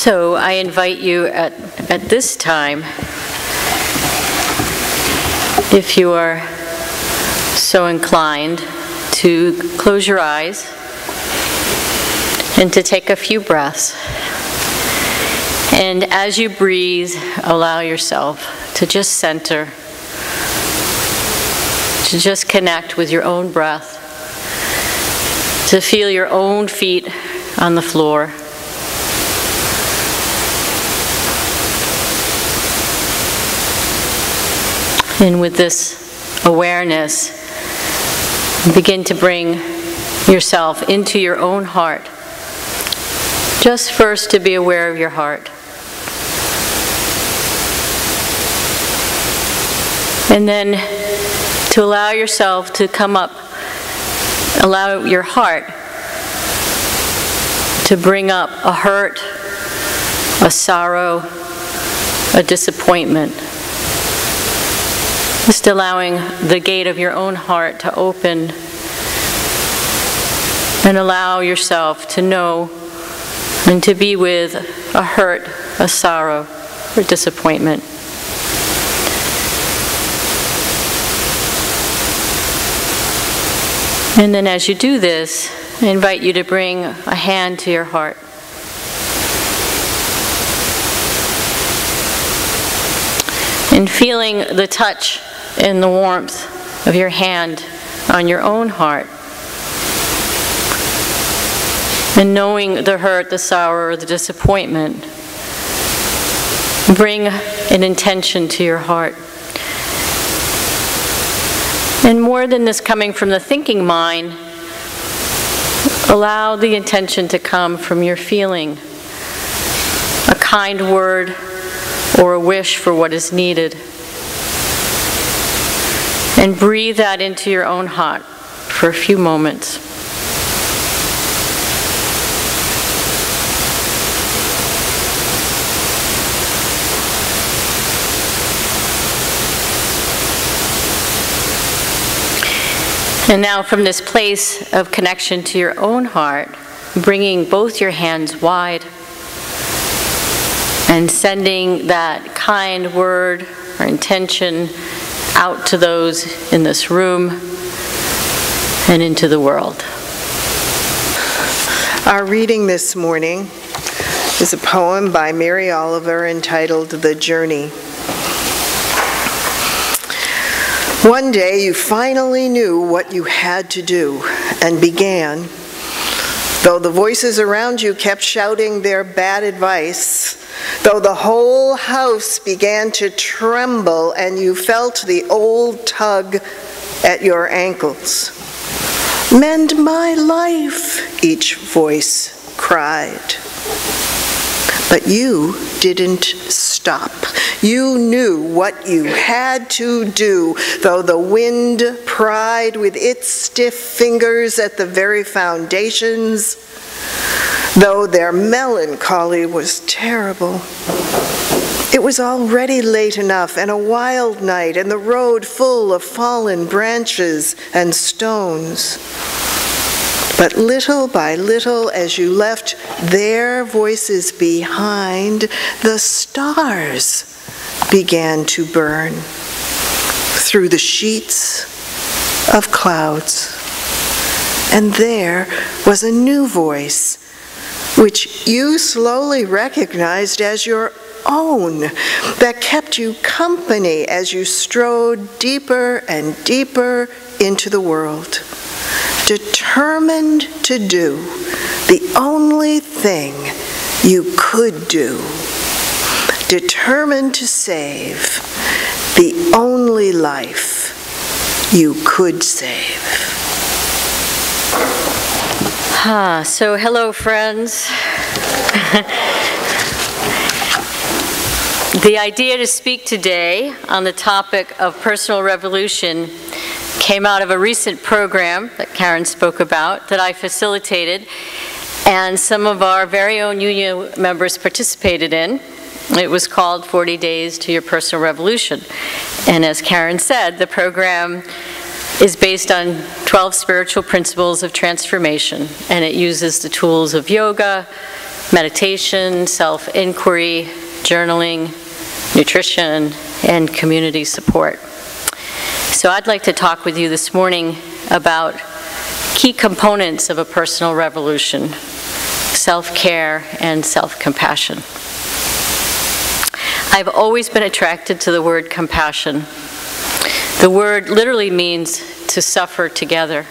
So I invite you at this time, if you are so inclined, to close your eyes and to take a few breaths. And as you breathe, allow yourself to just center, to just connect with your own breath, to feel your own feet on the floor. And with this awareness, begin to bring yourself into your own heart. Just first to be aware of your heart. And then to allow yourself to come up, allow your heart to bring up a hurt, a sorrow, a disappointment. Just allowing the gate of your own heart to open and allow yourself to know and to be with a hurt, a sorrow, or disappointment. And then as you do this, I invite you to bring a hand to your heart. And feeling the touch and the warmth of your hand on your own heart. And knowing the hurt, the sorrow, or the disappointment, bring an intention to your heart. And more than this coming from the thinking mind, allow the intention to come from your feeling. A kind word or a wish for what is needed. And breathe that into your own heart for a few moments. And now from this place of connection to your own heart, bringing both your hands wide and sending that kind word or intention out to those in this room and into the world. Our reading this morning is a poem by Mary Oliver entitled "The Journey." One day you finally knew what you had to do and began. Though the voices around you kept shouting their bad advice, though the whole house began to tremble and you felt the old tug at your ankles. "Mend my life," each voice cried. But you didn't stop. You knew what you had to do, though the wind pried with its stiff fingers at the very foundations, though their melancholy was terrible. It was already late enough and a wild night and the road full of fallen branches and stones. But little by little, as you left their voices behind, the stars began to burn through the sheets of clouds. And there was a new voice, which you slowly recognized as your own, that kept you company as you strode deeper and deeper into the world, determined to do the only thing you could do, determined to save the only life you could save. So hello, friends. The idea to speak today on the topic of personal revolution came out of a recent program that Karen spoke about that I facilitated, and some of our very own union members participated in. It was called 40 Days to Your Personal Revolution. And as Karen said, the program is based on 12 spiritual principles of transformation, and it uses the tools of yoga, meditation, self-inquiry, journaling, nutrition, and community support. So I'd like to talk with you this morning about key components of a personal revolution: self-care and self-compassion. I've always been attracted to the word compassion. The word literally means to suffer together,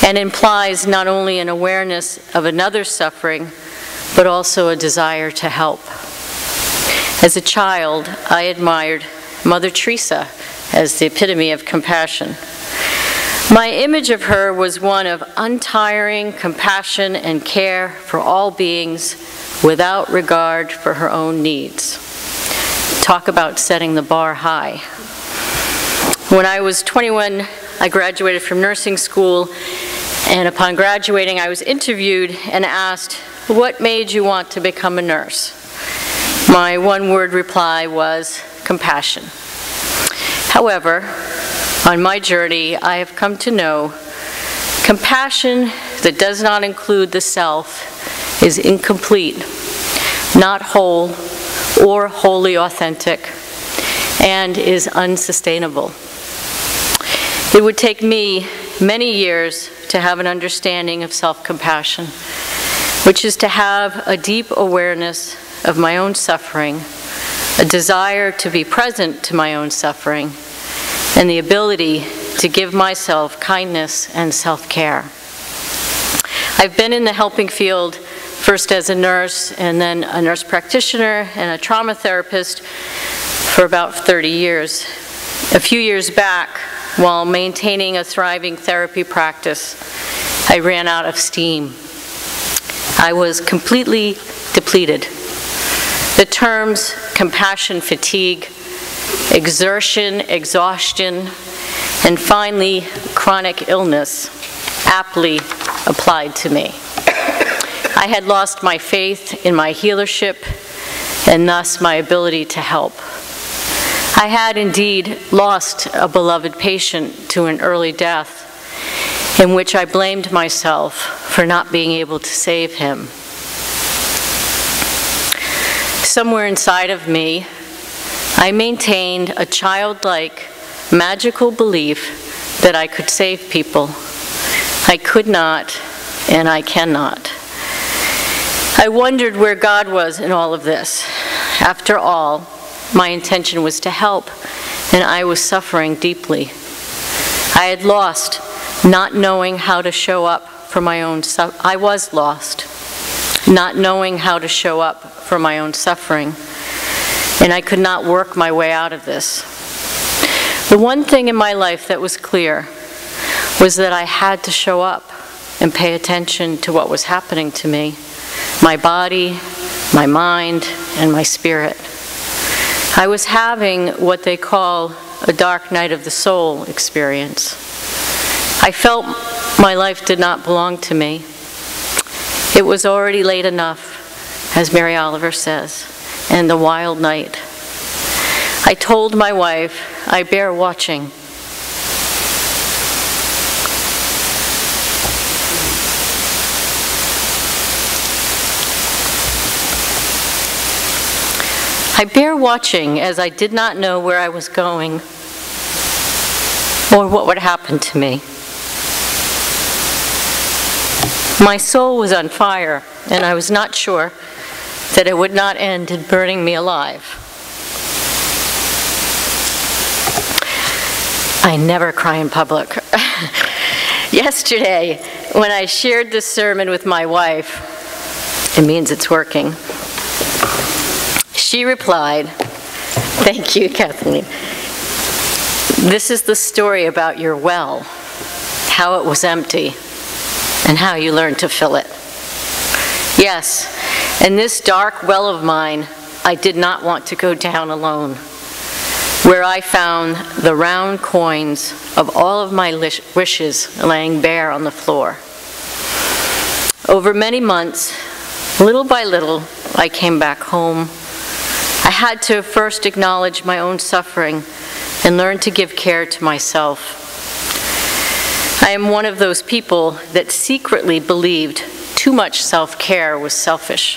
and implies not only an awareness of another's suffering, but also a desire to help. As a child, I admired Mother Teresa as the epitome of compassion. My image of her was one of untiring compassion and care for all beings without regard for her own needs. Talk about setting the bar high. When I was 21, I graduated from nursing school, and upon graduating, I was interviewed and asked, "What made you want to become a nurse?" My one-word reply was compassion. However, on my journey, I have come to know compassion that does not include the self is incomplete, not whole, or wholly authentic, and is unsustainable. It would take me many years to have an understanding of self-compassion, which is to have a deep awareness of my own suffering, a desire to be present to my own suffering, and the ability to give myself kindness and self-care. I've been in the helping field first as a nurse, and then a nurse practitioner and a trauma therapist for about 30 years. A few years back, while maintaining a thriving therapy practice, I ran out of steam. I was completely depleted. The terms compassion fatigue, exertion, exhaustion, and finally chronic illness aptly applied to me. I had lost my faith in my healership and thus my ability to help. I had indeed lost a beloved patient to an early death, in which I blamed myself for not being able to save him. Somewhere inside of me, I maintained a childlike, magical belief that I could save people. I could not, and I cannot. I wondered where God was in all of this. After all, my intention was to help, and I was suffering deeply. I had lost, not knowing how to show up for my own suffering. I was lost, not knowing how to show up for my own suffering, and I could not work my way out of this. The one thing in my life that was clear was that I had to show up and pay attention to what was happening to me, my body, my mind, and my spirit. I was having what they call a dark night of the soul experience. I felt my life did not belong to me. It was already late enough, as Mary Oliver says, and the wild night. I told my wife, I bear watching. I bear watching, as I did not know where I was going or what would happen to me. My soul was on fire, and I was not sure that it would not end in burning me alive. I never cry in public. Yesterday, when I shared this sermon with my wife, it means it's working, she replied, "Thank you, Kathleen. This is the story about your well, how it was empty, and how you learned to fill it." Yes, in this dark well of mine, I did not want to go down alone, where I found the round coins of all of my wishes laying bare on the floor. Over many months, little by little, I came back home. I had to first acknowledge my own suffering and learn to give care to myself. I am one of those people that secretly believed too much self-care was selfish.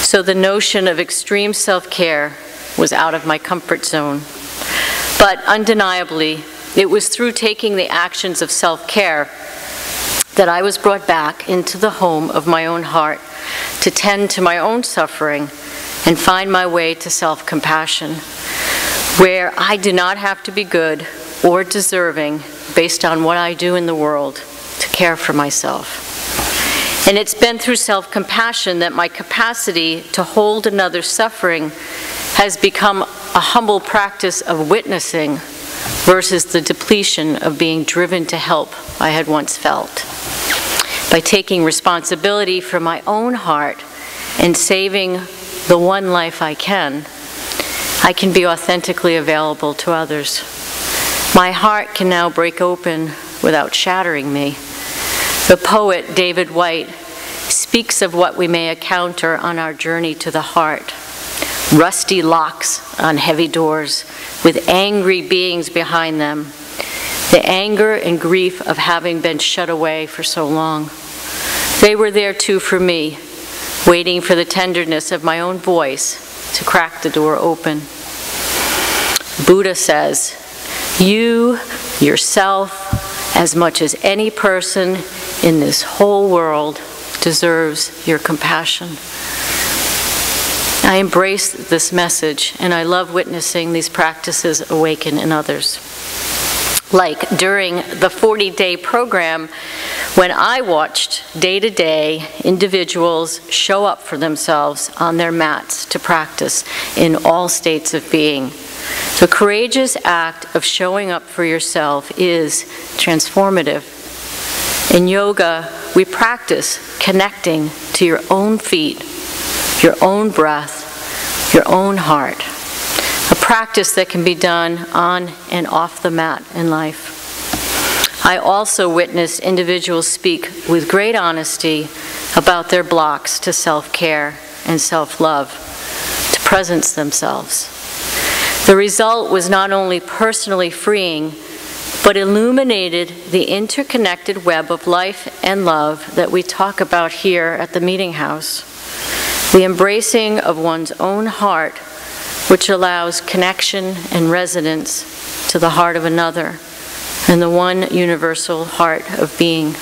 So the notion of extreme self-care was out of my comfort zone. But undeniably, it was through taking the actions of self-care that I was brought back into the home of my own heart to tend to my own suffering and find my way to self-compassion, where I do not have to be good or deserving based on what I do in the world to care for myself. And it's been through self-compassion that my capacity to hold another's suffering has become a humble practice of witnessing versus the depletion of being driven to help I had once felt. By taking responsibility for my own heart and saving the one life I can be authentically available to others. My heart can now break open without shattering me. The poet David White speaks of what we may encounter on our journey to the heart. Rusty locks on heavy doors with angry beings behind them. The anger and grief of having been shut away for so long. They were there too for me, waiting for the tenderness of my own voice to crack the door open. Buddha says, "You, yourself, as much as any person in this whole world, deserves your compassion." I embrace this message, and I love witnessing these practices awaken in others. Like during the 40-day program, when I watched day-to-day individuals show up for themselves on their mats to practice in all states of being. The courageous act of showing up for yourself is transformative. In yoga, we practice connecting to your own feet, your own breath, your own heart. A practice that can be done on and off the mat in life. I also witnessed individuals speak with great honesty about their blocks to self-care and self-love, to presence themselves. The result was not only personally freeing, but illuminated the interconnected web of life and love that we talk about here at the meeting house. The embracing of one's own heart, which allows connection and resonance to the heart of another, and the one universal heart of being.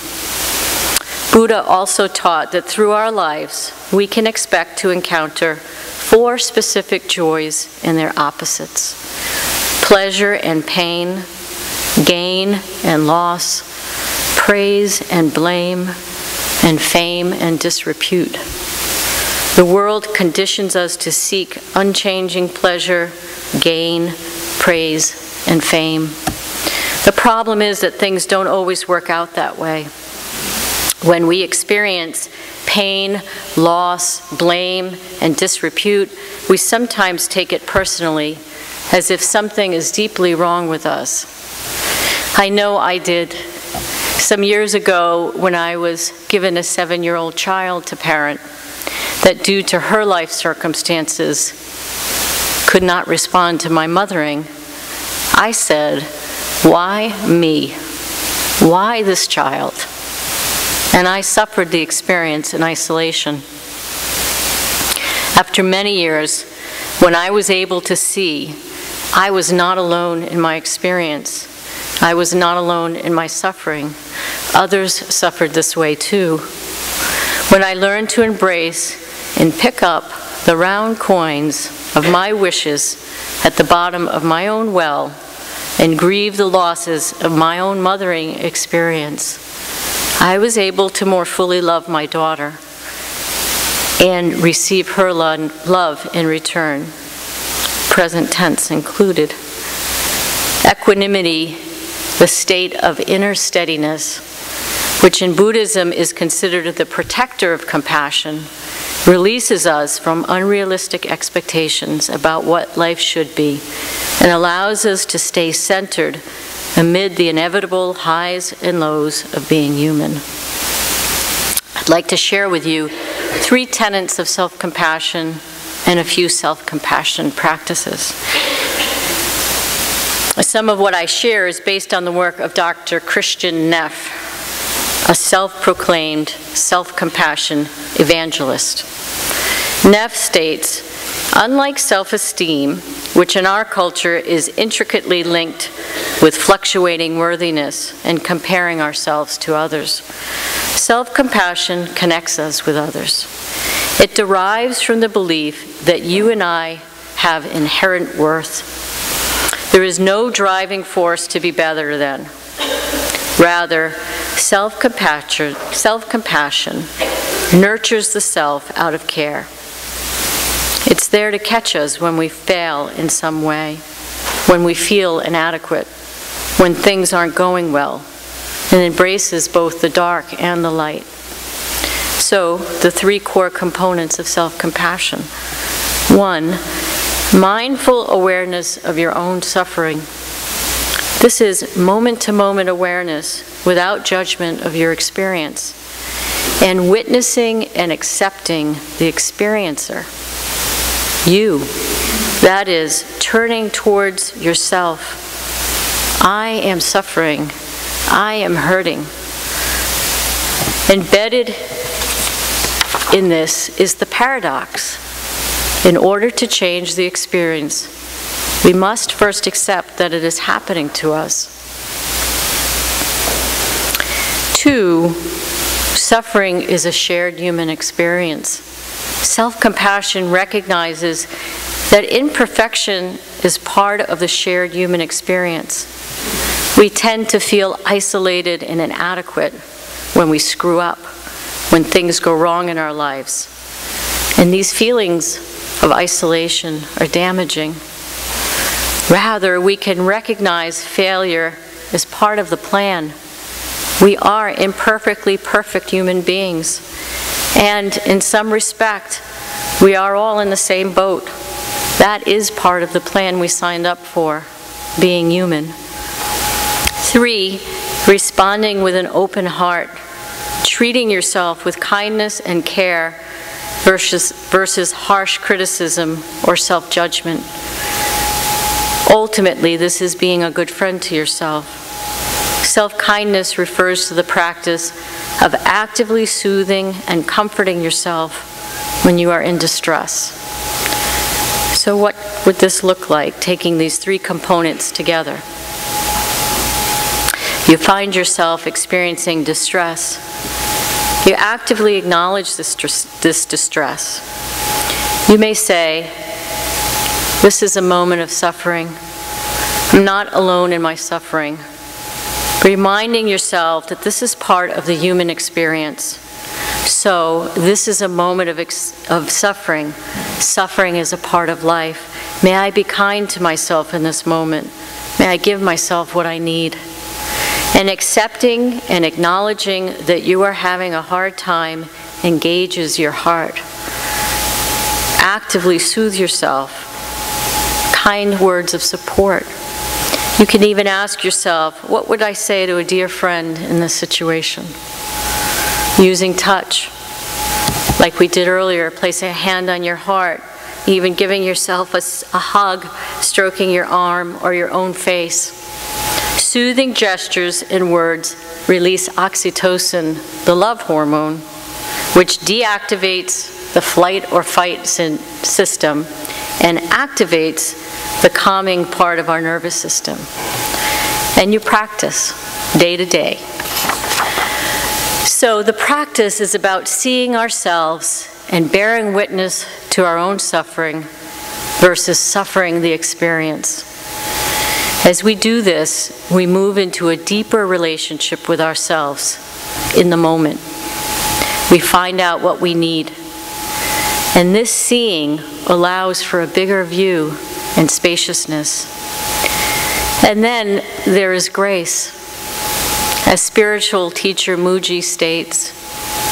Buddha also taught that through our lives, we can expect to encounter 4 specific joys and their opposites: pleasure and pain, gain and loss, praise and blame, and fame and disrepute. The world conditions us to seek unchanging pleasure, gain, praise, and fame. The problem is that things don't always work out that way. When we experience pain, loss, blame, and disrepute, we sometimes take it personally, as if something is deeply wrong with us. I know I did. Some years ago, when I was given a 7-year-old child to parent, that due to her life circumstances could not respond to my mothering, I said, "Why me? Why this child?" And I suffered the experience in isolation. After many years, when I was able to see I was not alone in my experience, I was not alone in my suffering, others suffered this way too. When I learned to embrace and pick up the round coins of my wishes at the bottom of my own well and grieve the losses of my own mothering experience, I was able to more fully love my daughter and receive her love in return, present tense included. Equanimity, the state of inner steadiness, which in Buddhism is considered the protector of compassion, releases us from unrealistic expectations about what life should be and allows us to stay centered amid the inevitable highs and lows of being human. I'd like to share with you 3 tenets of self-compassion and a few self-compassion practices. Some of what I share is based on the work of Dr. Christian Neff, a self-proclaimed self-compassion evangelist. Neff states, unlike self-esteem, which in our culture is intricately linked with fluctuating worthiness and comparing ourselves to others, self-compassion connects us with others. It derives from the belief that you and I have inherent worth. There is no driving force to be better than. Rather, self-compassion nurtures the self out of care. It's there to catch us when we fail in some way, when we feel inadequate, when things aren't going well, and embraces both the dark and the light. So, the three core components of self-compassion. 1, mindful awareness of your own suffering. This is moment-to-moment awareness without judgment of your experience, and witnessing and accepting the experiencer. You, that is, turning towards yourself. I am suffering. I am hurting. Embedded in this is the paradox. In order to change the experience, we must first accept that it is happening to us. 2, suffering is a shared human experience. Self-compassion recognizes that imperfection is part of the shared human experience. We tend to feel isolated and inadequate when we screw up, when things go wrong in our lives. And these feelings of isolation are damaging. Rather, we can recognize failure as part of the plan. We are imperfectly perfect human beings. And in some respect, we are all in the same boat. That is part of the plan we signed up for, being human. 3, responding with an open heart, treating yourself with kindness and care versus harsh criticism or self-judgment. Ultimately, this is being a good friend to yourself. Self-kindness refers to the practice of actively soothing and comforting yourself when you are in distress. So what would this look like, taking these 3 components together? You find yourself experiencing distress. You actively acknowledge this distress. You may say, this is a moment of suffering. I'm not alone in my suffering. Reminding yourself that this is part of the human experience. So this is a moment of suffering. Suffering is a part of life. May I be kind to myself in this moment. May I give myself what I need. And accepting and acknowledging that you are having a hard time engages your heart. Actively soothe yourself. Kind words of support. You can even ask yourself, what would I say to a dear friend in this situation? Using touch, like we did earlier, placing a hand on your heart, even giving yourself a hug, stroking your arm or your own face. Soothing gestures and words release oxytocin, the love hormone, which deactivates the flight or fight system and activates the calming part of our nervous system. And you practice day to day. So the practice is about seeing ourselves and bearing witness to our own suffering versus suffering the experience. As we do this, we move into a deeper relationship with ourselves in the moment. We find out what we need. And this seeing allows for a bigger view and spaciousness. And then there is grace. As spiritual teacher Mooji states,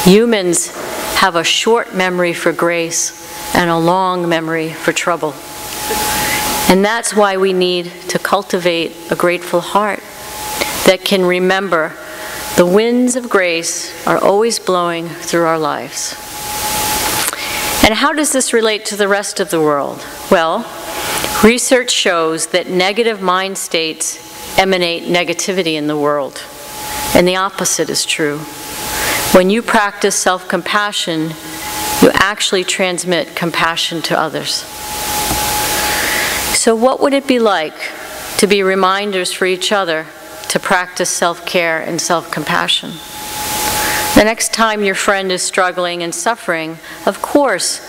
humans have a short memory for grace and a long memory for trouble. And that's why we need to cultivate a grateful heart that can remember the winds of grace are always blowing through our lives. And how does this relate to the rest of the world? Well, research shows that negative mind states emanate negativity in the world, and the opposite is true. When you practice self-compassion, you actually transmit compassion to others. So what would it be like to be reminders for each other to practice self-care and self-compassion? The next time your friend is struggling and suffering, of course,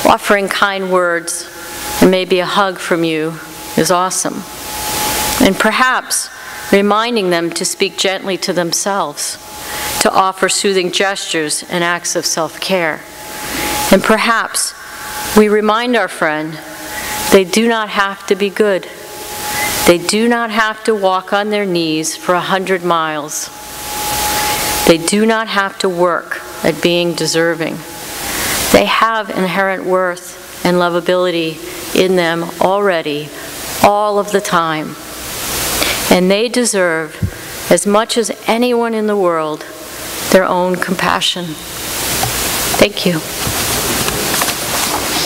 offering kind words and maybe a hug from you is awesome. And perhaps reminding them to speak gently to themselves, to offer soothing gestures and acts of self-care. And perhaps we remind our friend they do not have to be good. They do not have to walk on their knees for 100 miles. They do not have to work at being deserving. They have inherent worth and lovability in them already, all of the time. And they deserve, as much as anyone in the world, their own compassion. Thank you.